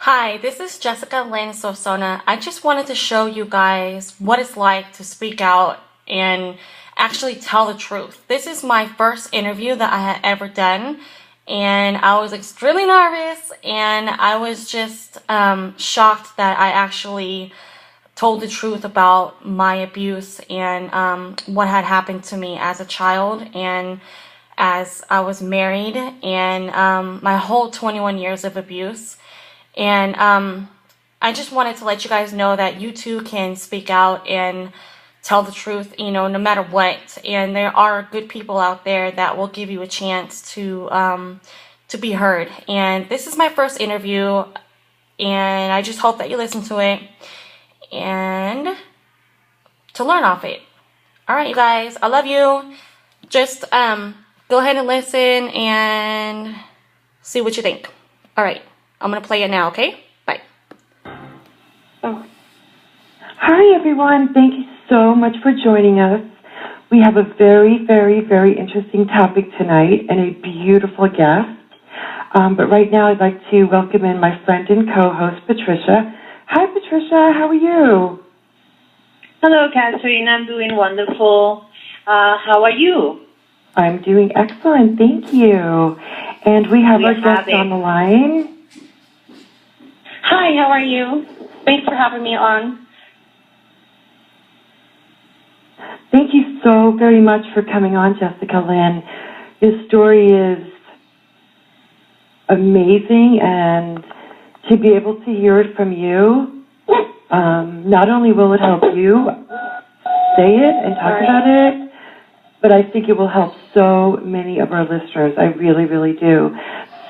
Hi, this is Jessica Lynn Solsona. I just wanted to show you guys what it's like to speak out and actually tell the truth. This is my first interview that I had ever done, and I was extremely nervous, and I was just shocked that I actually told the truth about my abuse and what had happened to me as a child and as I was married and my whole 21 years of abuse. And I just wanted to let you guys know that you too can speak out and tell the truth, no matter what. And there are good people out there that will give you a chance to be heard. And this is my first interview, and I just hope that you listen to it and to learn off it. All right, you guys, I love you. Just go ahead and listen and see what you think. All right. I'm going to play it now, okay? Bye. Oh. Hi, everyone. Thank you so much for joining us. We have a very, very, very interesting topic tonight and a beautiful guest. But right now, I'd like to welcome in my friend and co-host, Patricia. Hi, Patricia. How are you? Hello, Catherine. I'm doing wonderful. How are you? I'm doing excellent. Thank you. And we have our guest on the line. Hi, how are you? Thanks for having me on. Thank you so very much for coming on, Jessica Lynn. Your story is amazing, and to be able to hear it from you, not only will it help you say it and talk about it, but I think it will help so many of our listeners. I really, really do.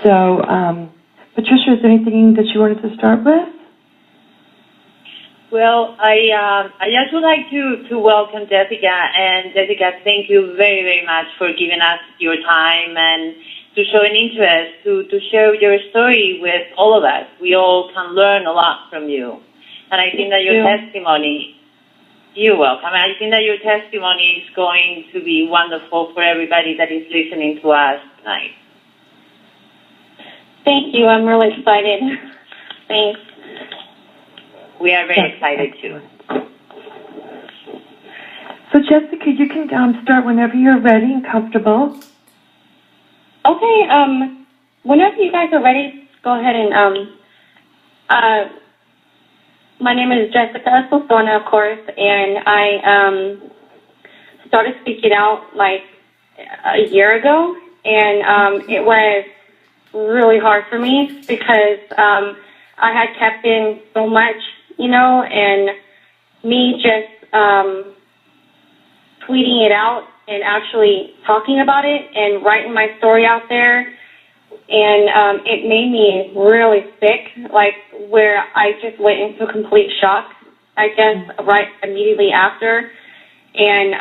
So, Patricia, is there anything that you wanted to start with? Well, I just would like to welcome Jessica. And Jessica, thank you very, very much for giving us your time and to show an interest to share your story with all of us. We all can learn a lot from you. And I think that your testimony, you're welcome. I think that your testimony is going to be wonderful for everybody that is listening to us tonight. Thank you. I'm really excited. Thanks. We are very excited too. So, Jessica, you can start whenever you're ready and comfortable. Okay. Whenever you guys are ready, go ahead and my name is Jessica Solsona, of course, and I started speaking out like a year ago, and it was really hard for me because I had kept in so much, and me just tweeting it out and actually talking about it and writing my story out there, and it made me really sick, like where I just went into complete shock, I guess, right immediately after. And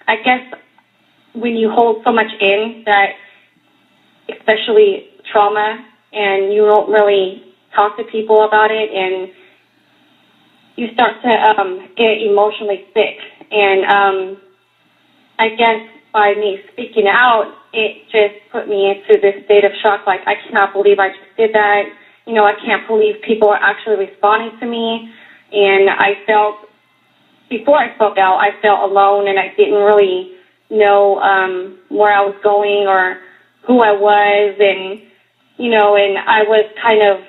I guess when you hold so much in that, especially trauma, and you don't really talk to people about it, and you start to get emotionally sick. And I guess by me speaking out, it just put me into this state of shock, like, I cannot believe I just did that. I can't believe people are actually responding to me. And I felt, before I spoke out, I felt alone, and I didn't really know where I was going or who I was, and and I was kind of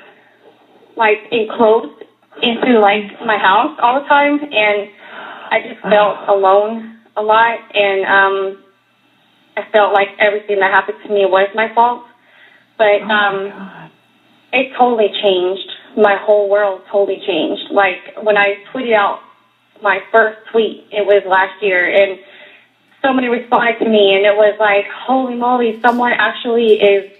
like enclosed into like my house all the time, and I just felt alone a lot, and I felt like everything that happened to me was my fault. But it totally changed. My whole world totally changed. Like when I tweeted out my first tweet, it was last year, and somebody responded to me, and it was like, holy moly, someone actually is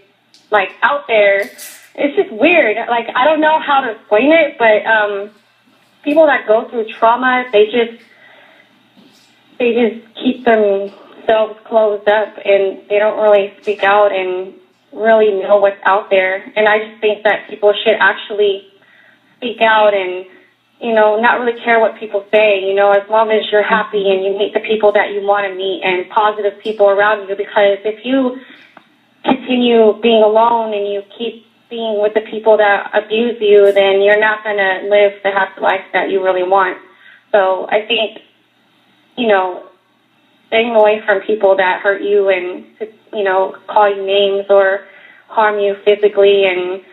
like out there. It's just weird. Like, I don't know how to explain it, but people that go through trauma, they just keep themselves closed up, and they don't really speak out and really know what's out there. And I just think that people should actually speak out and, not really care what people say, as long as you're happy and you meet the people that you want to meet and positive people around you. Because if you continue being alone and you keep being with the people that abuse you, then you're not going to live the happy life that you really want. So I think, staying away from people that hurt you and, call you names or harm you physically and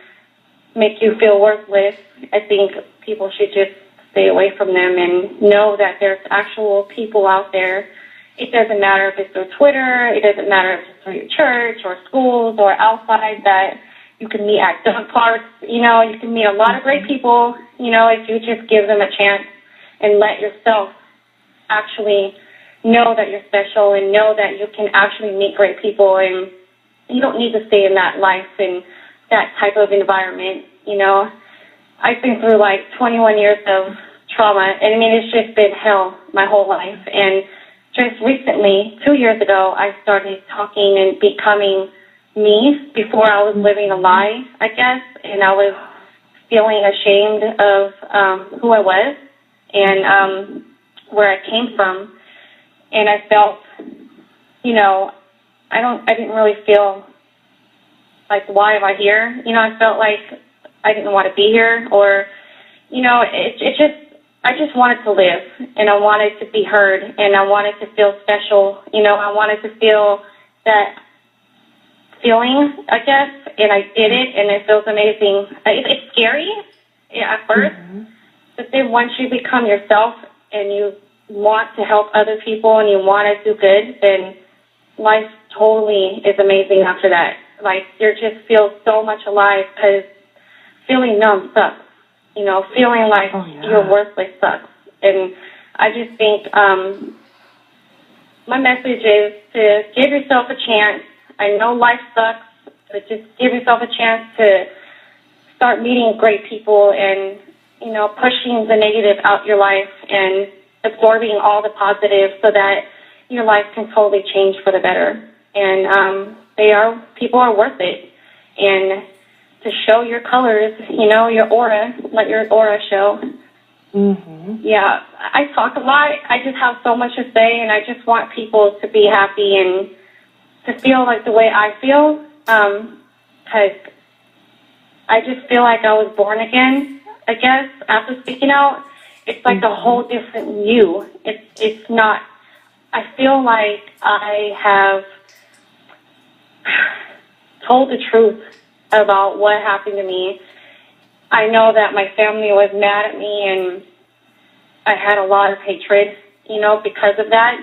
make you feel worthless, I think people should just stay away from them and know that there's actual people out there. It doesn't matter if it's through Twitter, it doesn't matter if it's through your church or schools or outside, that you can meet at dog parks. You can meet a lot of great people, if you just give them a chance and let yourself actually know that you're special and know that you can actually meet great people, and you don't need to stay in that life and that type of environment. I've been through 21 years of trauma, and it's just been hell my whole life. And just recently, 2 years ago, I started talking and becoming me. Before I was living a lie, I guess, and I was feeling ashamed of who I was and where I came from. And I felt, I didn't really feel why am I here? I felt like I didn't want to be here, or, I just wanted to live, and I wanted to be heard, and I wanted to feel special. I wanted to feel that feeling, I guess, and I did it, and it feels amazing. It's scary at first, but then once you become yourself and you want to help other people and you want to do good, then life totally is amazing after that. You just feel so much alive, because feeling numb sucks. Feeling like you're worthless sucks. And I just think my message is to give yourself a chance. I know life sucks, but just give yourself a chance to start meeting great people and, pushing the negative out your life and absorbing all the positive so that your life can totally change for the better. And people are worth it. And to show your colors, your aura, let your aura show. Yeah, I talk a lot. I just have so much to say, and I just want people to be happy and to feel like the way I feel, because I just feel like I was born again, I guess, after speaking out. It's like a whole different you. It's not, I feel like I have told the truth about what happened to me. I know that my family was mad at me, and I had a lot of hatred, because of that.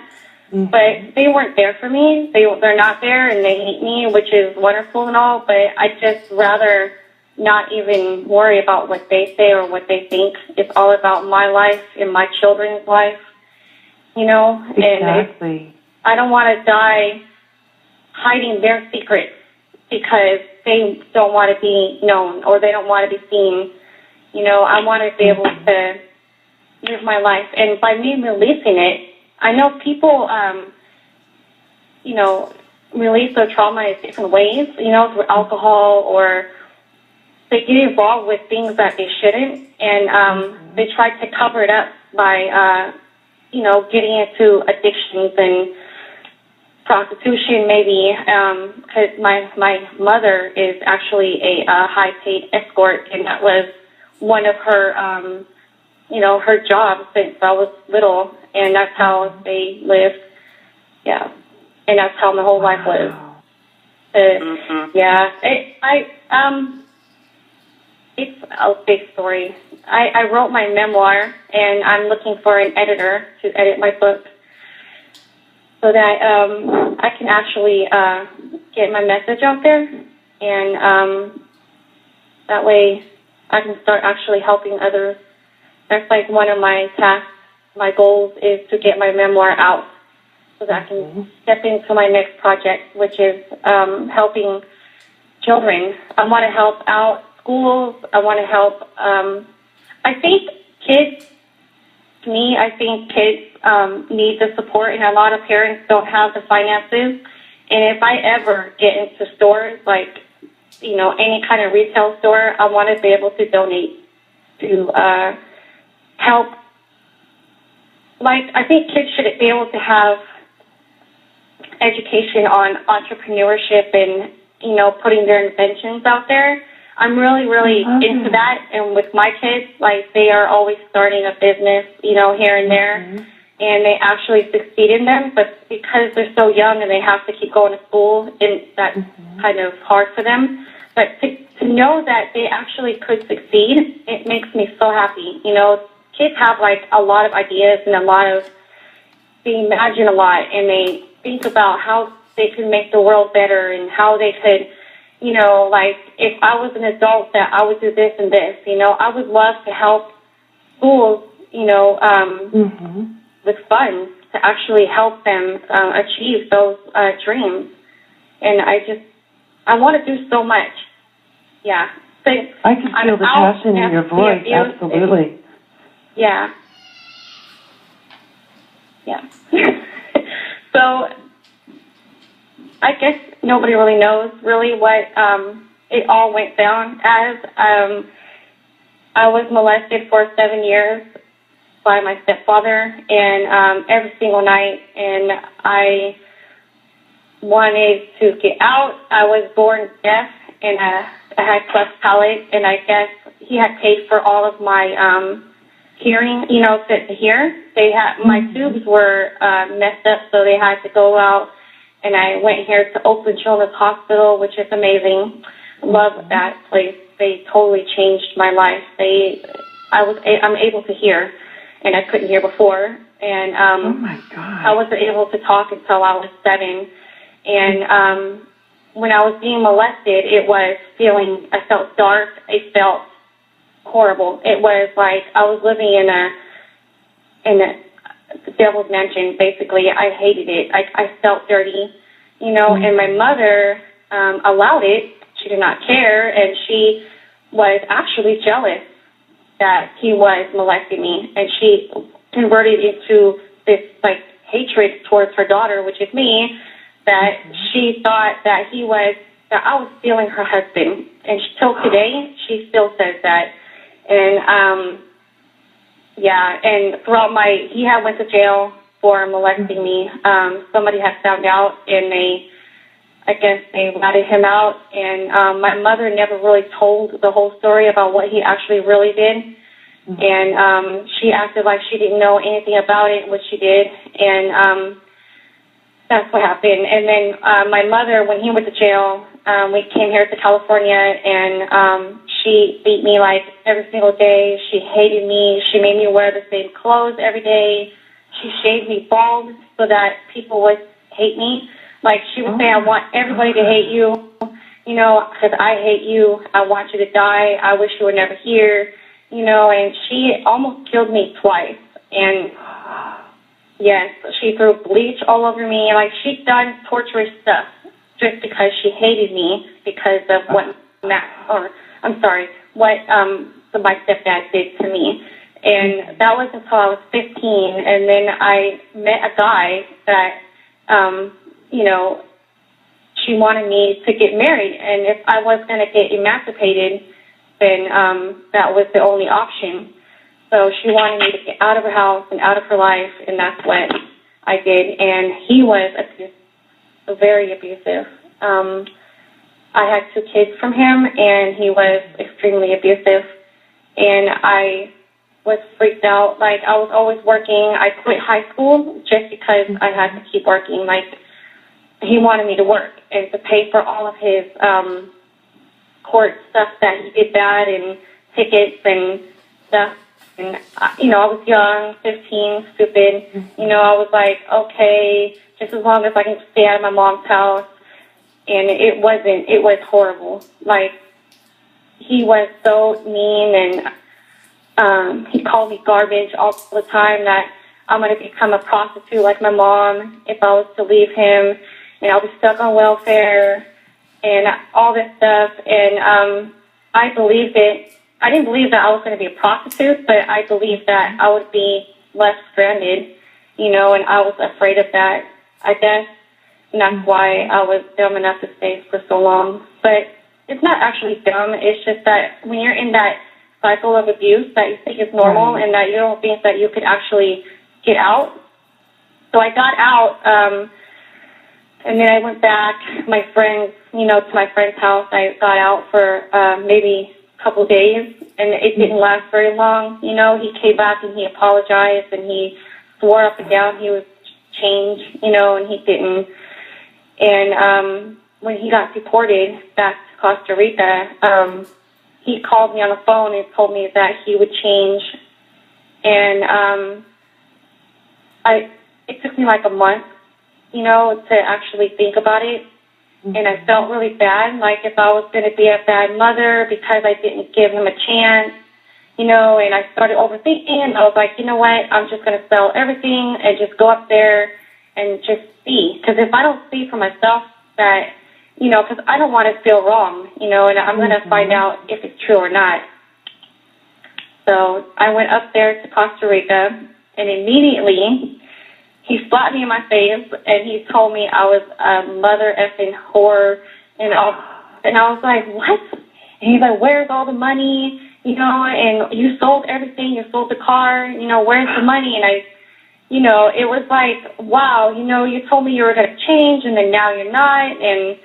But they weren't there for me. They're not there, and they hate me, which is wonderful and all, but I just rather not even worry about what they say or what they think. It's all about my life and my children's life, Exactly. And I don't want to die hiding their secrets because they don't want to be known or they don't want to be seen. I want to be able to live my life. And by me releasing it, I know people, release their trauma in different ways, through alcohol, or they get involved with things that they shouldn't. And they try to cover it up by, getting into addictions and prostitution, maybe, because my mother is actually a high-paid escort, and that was one of her, her jobs since I was little, and that's how they lived. Yeah, and that's how my whole life was. Yeah, it's a big story. I wrote my memoir, and I'm looking for an editor to edit my book, so that I can actually get my message out there, and that way I can start actually helping others. That's one of my tasks. My goals is to get my memoir out so that I can step into my next project, which is helping children. I want to help out schools. I want to help. I think kids need the support, and a lot of parents don't have the finances. And if I ever get into stores, any kind of retail store, I want to be able to donate to help. I think kids should be able to have education on entrepreneurship and, putting their inventions out there. I'm really, really into that. And with my kids, like, they are always starting a business, you know, here and there. And they actually succeed in them. But because they're so young and they have to keep going to school, and that's kind of hard for them. But to know that they actually could succeed, it makes me so happy. You know, kids have, like, a lot of ideas and they imagine a lot, and they think about how they could make the world better and how they could, you know, like, if I was an adult, that I would do this and this. You know, I would love to help schools, you know, with funds to actually help them achieve those dreams. And I want to do so much. Yeah. So I can feel the passion in your voice, absolutely. Yeah. Yeah. So I guess nobody really knows really what it all went down as. I was molested for 7 years by my stepfather, and every single night, and I wanted to get out. I was born deaf, and I had cleft palate, and I guess he had paid for all of my hearing, you know, to hear. They had my tubes were messed up, so they had to go out, and I went here to Oakland Children's Hospital, which is amazing. Love that place. They totally changed my life. I'm able to hear, and I couldn't hear before. And oh my God. I wasn't able to talk until I was 7. And when I was being molested, I felt dark. It felt horrible. It was like I was living in the devil's mansion, basically. I hated it. I felt dirty, you know, and my mother allowed it. She did not care, and she was actually jealous that he was molesting me, and she converted into this, like, hatred towards her daughter, which is me, that she thought that I was stealing her husband. And till today, she still says that. And, yeah, and he had went to jail for molesting me. Somebody had found out, and I guess they ratted him out. And my mother never really told the whole story about what he actually really did. And she acted like she didn't know anything about it, which she did. And that's what happened. And then my mother, when he went to jail, we came here to California, and she beat me, like, every single day. She hated me. She made me wear the same clothes every day. She shaved me bald so that people would hate me. Like, she would say, I want everybody to hate you, you know, because I hate you. I want you to die. I wish you were never here, you know, and she almost killed me twice. And yes, she threw bleach all over me. Like, she'd done torturous stuff just because she hated me because of what my stepdad did to me. And that was until I was 15. And then I met a guy that, you know, she wanted me to get married. And if I was going to get emancipated, then that was the only option. So she wanted me to get out of her house and out of her life, and that's what I did. And he was very abusive. I had 2 kids from him, and he was extremely abusive. And I was freaked out. Like, I was always working. I quit high school just because I had to keep working. Like, he wanted me to work and to pay for all of his court stuff that he did bad, and tickets and stuff. And, you know, I was young, 15, stupid. You know, I was like, okay, just as long as I can stay out of my mom's house. And it was horrible. Like, he was so mean, and he called me garbage all the time, that I'm going to become a prostitute like my mom if I was to leave him, and I'll be stuck on welfare and all this stuff. And I believed it. I didn't believe that I was going to be a prostitute, but I believed that I would be left stranded, you know, and I was afraid of that, I guess. And that's why I was dumb enough to stay for so long. But it's not actually dumb. It's just that when you're in that cycle of abuse that you think is normal, and that you don't think that you could actually get out. So I got out, and then I went back. My friends to my friend's house. I got out for maybe a couple of days, and it didn't last very long. He came back and he apologized, and he swore up and down he was changed, and he didn't. And when he got deported back to Costa Rica, he called me on the phone and told me that he would change. And it took me like a month, to actually think about it. And I felt really bad, like if I was going to be a bad mother because I didn't give him a chance, and I started overthinking. I was like, you know what, I'm just going to sell everything and just go up there and just see. Because if I don't see for myself that, because I don't want to feel wrong, and I'm going to find out if it's true or not. So I went up there to Costa Rica, and immediately he slapped me in my face, and he told me I was a mother effing whore, and I was like, what? And he's like, where's all the money? And you sold everything, you sold the car, where's the money? And it was like, wow, you told me you were going to change, and then now you're not, and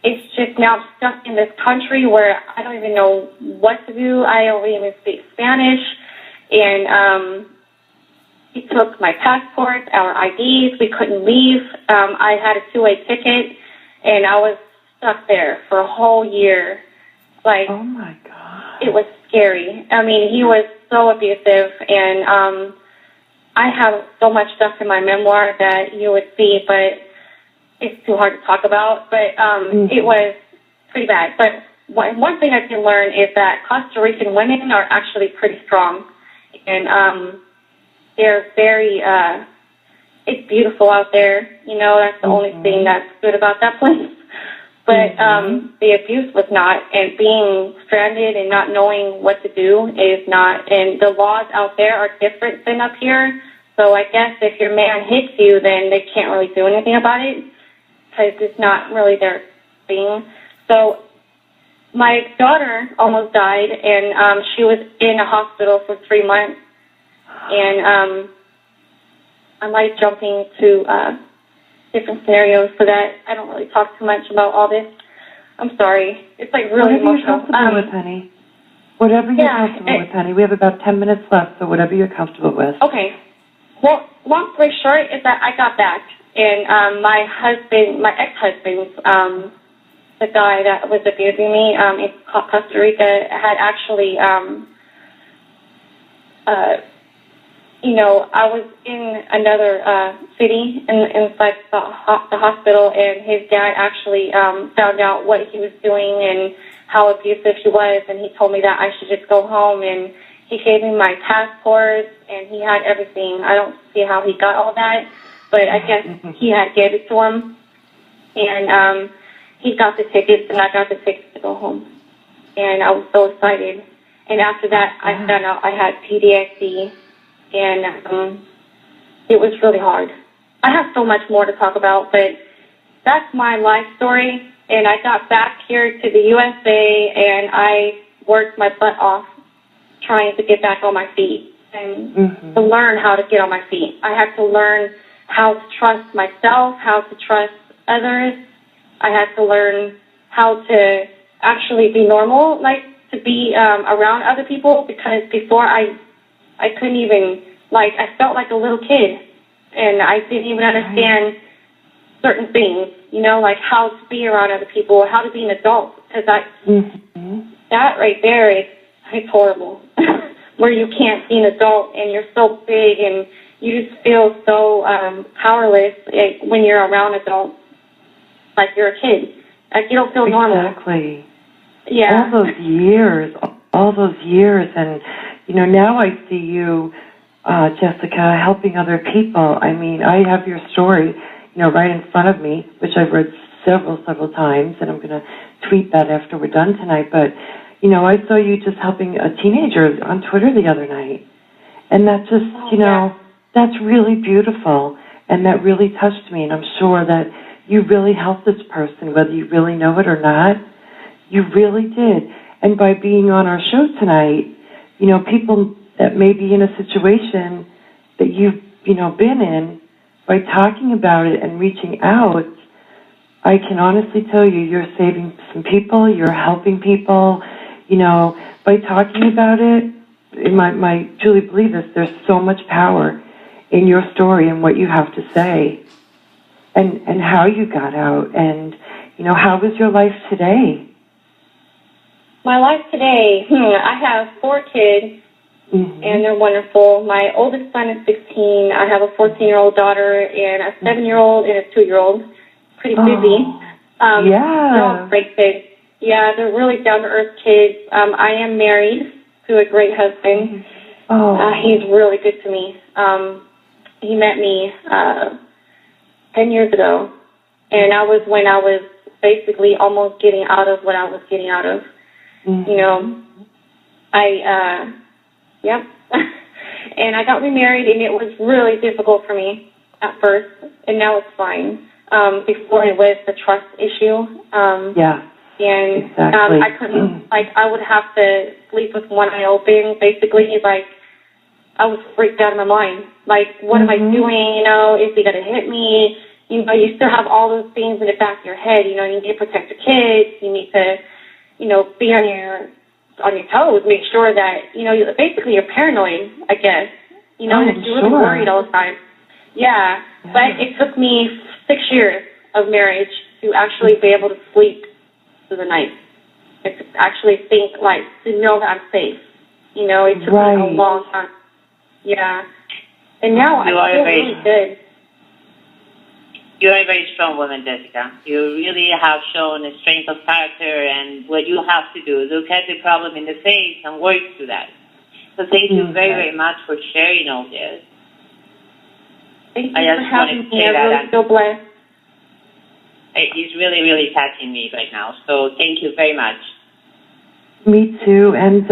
it's just now I'm stuck in this country where I don't even know what to do. I don't even speak Spanish, and he took my passports, our IDs. We couldn't leave. I had a two-way ticket, and I was stuck there for a whole year. Like, oh my God, it was scary. I mean, he was so abusive, and I have so much stuff in my memoir that you would see, but it's too hard to talk about. But it was pretty bad. But one thing I can learn is that Costa Rican women are actually pretty strong, and they're very, it's beautiful out there. That's the only thing that's good about that place. But the abuse was not, and being stranded and not knowing what to do is not, and the laws out there are different than up here. So I guess if your man hits you, then they can't really do anything about it because it's not really their thing. So my daughter almost died, and she was in a hospital for 3 months. And I like jumping to different scenarios so that I don't really talk too much about all this. I'm sorry. It's like really emotional. Whatever you're comfortable with, honey. Whatever you're comfortable with, honey. We have about 10 minutes left, so whatever you're comfortable with. Okay. Well, long story short is that I got back, and my ex-husband, the guy that was abusing me in Costa Rica, had actually I was in another city inside the hospital, and his dad actually found out what he was doing and how abusive he was, and he told me that I should just go home, and he gave me my passport, and he had everything. I don't see how he got all that, but I guess he had gave it to him, and he got the tickets, and I got the tickets to go home, and I was so excited. And after that, I found out I had PTSD. And it was really hard. I have so much more to talk about, but that's my life story. And I got back here to the USA, and I worked my butt off trying to get back on my feet and to learn how to get on my feet. I had to learn how to trust myself, how to trust others. I had to learn how to actually be normal, like to be around other people, because before I couldn't even, I felt like a little kid, and I didn't even understand certain things, like how to be around other people, how to be an adult, because that right there is horrible, where you can't be an adult, and you're so big, and you just feel so powerless when you're around adults, like you're a kid. Like, you don't feel normal. Exactly. Yeah. All those years, and, now I see you, Jessica, helping other people. I mean, I have your story, right in front of me, which I've read several times, and I'm going to tweet that after we're done tonight. But, I saw you just helping a teenager on Twitter the other night. And that just, that's really beautiful, and that really touched me, and I'm sure that you really helped this person, whether you really know it or not. You really did. And by being on our show tonight, people that may be in a situation that you've, been in, by talking about it and reaching out, I can honestly tell you, you're saving some people, you're helping people, by talking about it. I truly believe this, there's so much power in your story and what you have to say and how you got out and, how was your life today? My life today, I have 4 kids, and they're wonderful. My oldest son is 16. I have a 14-year-old daughter and a 7-year-old and a 2-year-old. Pretty busy. They're all great kids. Yeah, they're really down-to-earth kids. I am married to a great husband. He's really good to me. He met me 10 years ago, and I was when I was basically almost getting out of what I was getting out of. And I got remarried, and it was really difficult for me at first, and now it's fine. Before it was the trust issue. And exactly. I couldn't, I would have to sleep with one eye open, basically, I was freaked out of my mind. What am I doing, is he going to hit me? You still have all those things in the back of your head, you need to protect the kids, you need to, be on your toes, make sure that, basically you're paranoid, I guess, and you're really worried all the time. Yeah, but it took me 6 years of marriage to actually be able to sleep through the night, and to actually think, to know that I'm safe. It took me a long time. Yeah. And now I feel really good. You are a very strong woman, Jessica. You really have shown a strength of character and what you have to do. Look at the problem in the face and work through that. So thank you very, very much for sharing all this. Thank you for having me. I really feel blessed. It's really, really touching me right now. So thank you very much. Me too. And,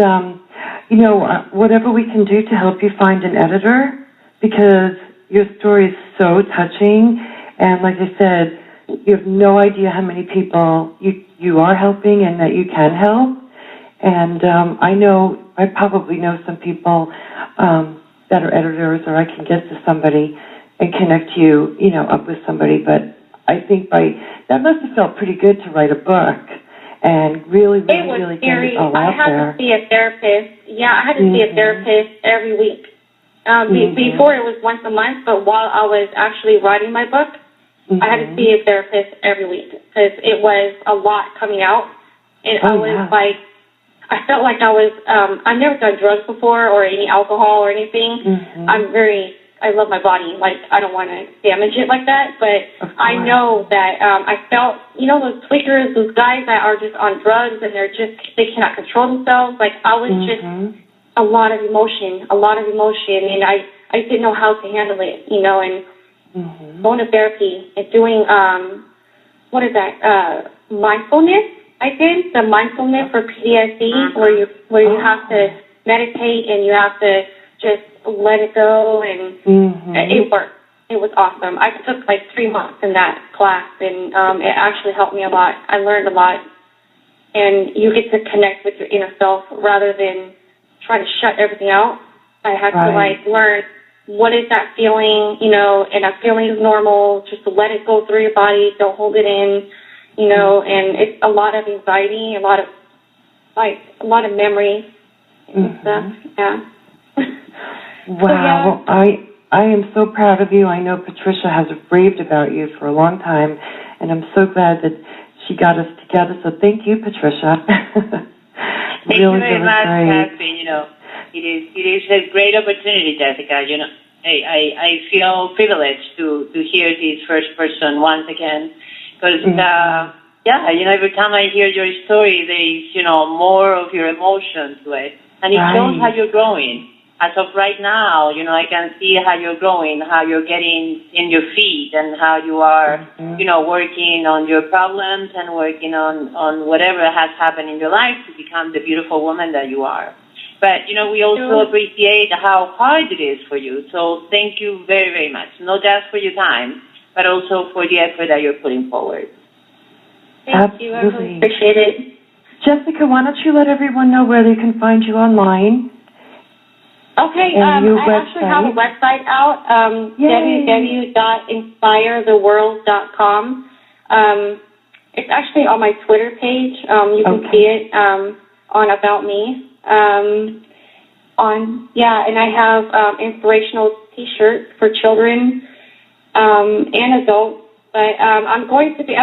whatever we can do to help you find an editor, because your story is so touching. And like I said, you have no idea how many people you are helping and that you can help. And I probably know some people that are editors, or I can get to somebody and connect you, up with somebody. But I think that must have felt pretty good to write a book and really get it all out there. I had to see a therapist. Yeah, I had to see a therapist every week. Before it was once a month, but while I was actually writing my book, I had to see a therapist every week because it was a lot coming out. And I was I felt like I was, I've never done drugs before or any alcohol or anything. I love my body. I don't want to damage it like that. But I know that I felt, those tweakers, those guys that are just on drugs and they cannot control themselves. I was just a lot of emotion. And I didn't know how to handle it, and going to therapy and doing, mindfulness. I did the mindfulness for PTSD where you have to meditate and you have to just let it go, and it worked. It was awesome. I took 3 months in that class, and it actually helped me a lot. I learned a lot, and you get to connect with your inner self rather than try to shut everything out. I had to learn what is that feeling, and that feeling is normal. Just let it go through your body. Don't hold it in, and it's a lot of anxiety, a lot of memory and stuff. Yeah. Wow. Well, I am so proud of you. I know Patricia has raved about you for a long time, and I'm so glad that she got us together. So thank you, Patricia. Thank you very much, Kathy. It is a great opportunity, Jessica. I feel privileged to hear this first person once again, because every time I hear your story, there is more of your emotion to it, and it shows how you're growing. As of right now, I can see how you're growing, how you're getting in your feet, and how you are, working on your problems and working on whatever has happened in your life to become the beautiful woman that you are. But, we also appreciate how hard it is for you. So thank you very, very much, not just for your time, but also for the effort that you're putting forward. Thank you. I really appreciate it. Jessica, why don't you let everyone know where they can find you online? Okay, I actually have a website out, www.inspiretheworld.com. It's actually on my Twitter page. You can see it on About Me. And I have inspirational T-shirts for children and adults. But I'm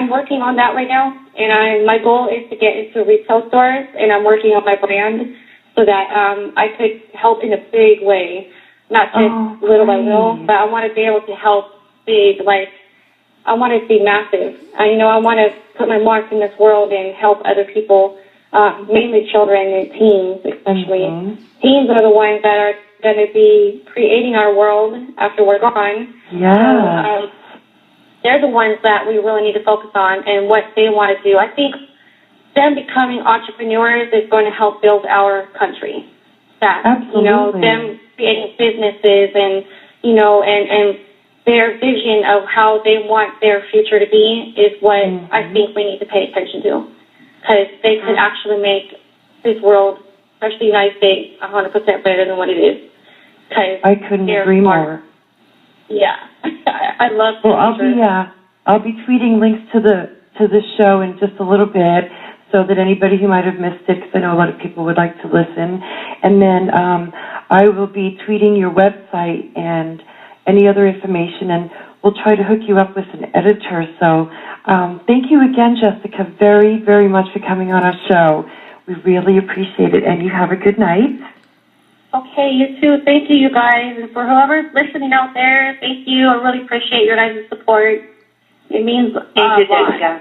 working on that right now, and my goal is to get into retail stores, and I'm working on my brand so that I could help in a big way, not just little by little, but I want to be able to help big, like I want to be massive. I want to put my mark in this world and help other people, mainly children and teens, especially. Teens are the ones that are going to be creating our world after we're gone. Yeah. So, they're the ones that we really need to focus on and what they want to do. I think them becoming entrepreneurs is going to help build our country. Absolutely. Them creating businesses and their vision of how they want their future to be is what I think we need to pay attention to, because they could actually make this world, especially the United States, 100% better than what it is. I couldn't agree more. Yeah, I love. Well, I'll be tweeting links to the show in just a little bit, so that anybody who might have missed it, because I know a lot of people would like to listen, and then I will be tweeting your website and any other information, and we'll try to hook you up with an editor. So thank you again, Jessica, very, very much for coming on our show. We really appreciate it, and you have a good night. Okay, you too. Thank you, you guys. And for whoever's listening out there, thank you. I really appreciate your guys' support. It means a lot. Jessica.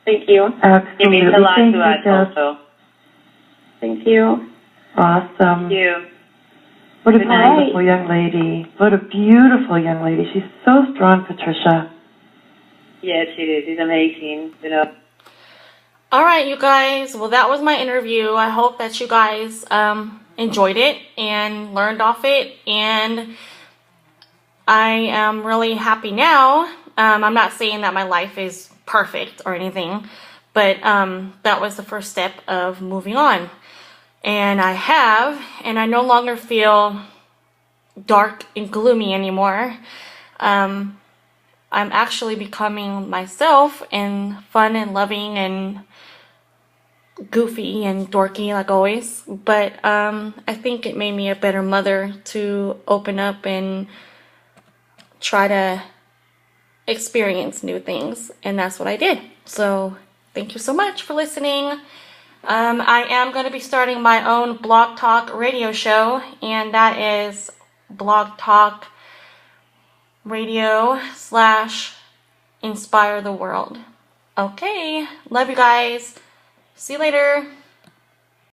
Thank you. Absolutely. It means a lot Thank to you, us Jess. also. Thank you. Awesome. Thank you. What a Good night. beautiful young lady. What a beautiful young lady. She's so strong, Patricia. Yes, she is. She's amazing, All right, you guys. Well, that was my interview. I hope that you guys enjoyed it and learned off it. And I am really happy now. I'm not saying that my life is perfect or anything, but that was the first step of moving on. And I no longer feel dark and gloomy anymore. I'm actually becoming myself and fun and loving and goofy and dorky like always. But I think it made me a better mother to open up and try to experience new things. And that's what I did. So thank you so much for listening. I am going to be starting my own Blog Talk radio show, and that is Blog Talk Radio / Inspire the World. Okay, love you guys. See you later.